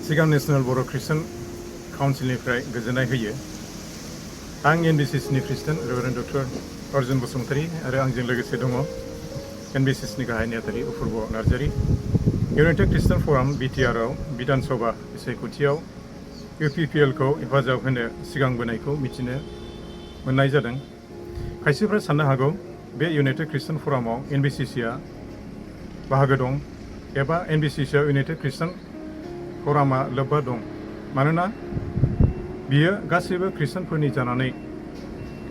सिगां नेशनेल बर' ख्रिस्टान काउन्सिलनिफ्राय गोजोननाय होयो। आं एनबिसिसिनि प्रेसिडेन्ट रेभारेन्ड डक्टर अर्जुन बसुमतारी आरो आंजों लोगोसे दङ एनबिसिसिनि गाहाय नेहाथारि अपुर्ब नार्जारी। इउनाइटेड ख्रिस्टान फराम बिटिआरआव बिधान सभा बिसायख'थियाव इउपिपिएलखौ हेफाजाब होनो सिगांबोनायखौ मिथिनो मोननाय जादों। खायसेफ्रा साननो हागौ बे इउनाइटेड ख्रिस्टान फरामाव एनबिसिसिआ बाहागो दं एबा एनबिसिसिआव इउनाइटेड ख्रिस्टान फरामा लोब्बा दं, मानोना बियो गासैबो ख्रिस्टानफोरनि जानानै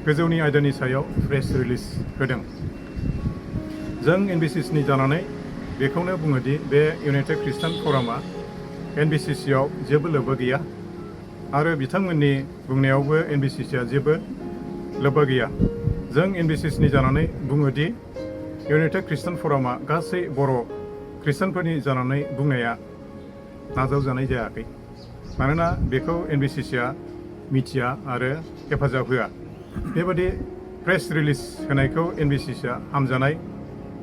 गोजौनि आयदानि सायाव प्रेस रिलिज होदों। जों एनबिसिसिनि जानानै बेखौनो बुङोदि बे इउनाइटेड ख्रिस्टान फरामा एनबिसिसिआव जेबो लोब्बा गैया आरो बिथांमोननि बुंनायावबो एनबिसिसिआ जेबो लोब्बा गैया। जों एनबिसिसिनि जानानै बुङोदि इउनाइटेड ख्रिस्टान फरामा गासै बर' ख्रिस्टानफोरनि जानानै बुंनाया नाजावजानाय जायाखै, मानोना बेखौ एनबिसिसिआ मिथिया आरो हेफाजाब होआ। बेबादि प्रेस रिलिज होनायखौ एनबिसिसिआ हामजानाय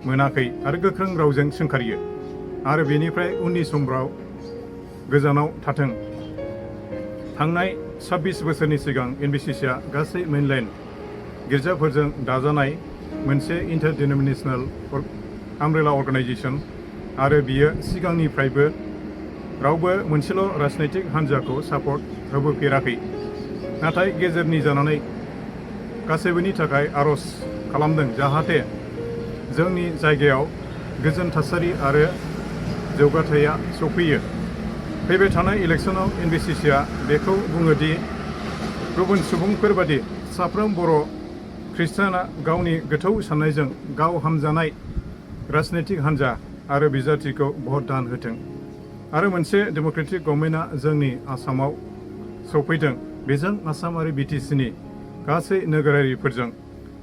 मोनाखै आरो गोख्रों रावजों सोंखारियो आरो बेनिफ्राय उननि समफ्राव गोजानाव थाथों। थांनाय 26 बोसोरनि सिगां एनबिसिसिआ गासै मेनलैंड गिर्जाफोरजों दाजानाय मोनसे इन्टारडिनोमिनेशनेल आमब्रेला अर्गानाइजेशन आरो बियो सिगांनिफ्रायबो रावबो मोनसेल' राजनैतिक हान्जाखौ सापर्ट होबोफेराखै, नाथाय गेजेरनि जानानै गासैबोनि थाखाय आर'ज खालामदों जाहाथे जोंनि जायगायाव गोजोन थासारि आरो जौगाथाया सफैयो। फैबाय थानाय इलेक्सनाव एनबिसिसिआ बेखौ बुङोदि गुबुन सुबुंफोर बादि साफ्रोम बर' ख्रिस्टाना गावनि गोथौ साननायजों गाव हामजानाय राजनैतिक हान्जा आरो बिजाथिखौ भट दान होथों आरो मोनसे डेम'क्रेटिक गभर्नमेन्टआ जोंनि आसामाव सफैदों। बेजों आसाम आरो बिटिसिनि गासै नोगोरारिफोरजों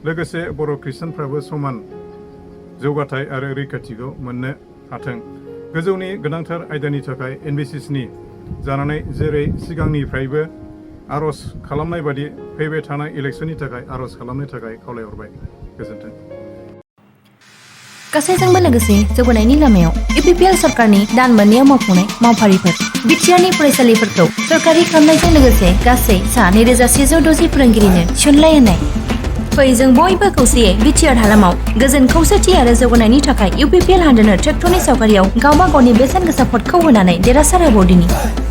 लोगोसे बर' ख्रिस्टानफ्राबो समान जौगाथाय आरो रैखाथिखौ मोननो हाथों। गोजौनि गोनांथार आयदानि थाखाय एनबिसिसिनि जानानै जेरै सिगांनिफ्रायबो आर'ज खालामनाय बादि फैबाय थानाय इलेक्सननि थाखाय आर'ज खालामनो थाखाय खावलायहरबाय। गोजोन्थों। गासैजोंबो लोगोसे जौगानायनि लामायाव इउपिपिएल सरकारनि दान मोननैयाव मावफुंनाय मावफारिफोर बिटिआरनि फरायसालिफोरखौ सरकारि खालामनायजों लोगोसे गासै सा 2160 फोरोंगिरिनो थिसनलाय होनाय। फै जों बयबो खौसेयै बिटिआर हालामाव गोजोन खौसेथि आरो जौगानायनि थाखाय इउपिपिएल हानजानो ट्रेक्टरनि सावगारियाव गावबा गावनि बेसेन गोसा भटखौ होनानै देरहासार होबावदिनि।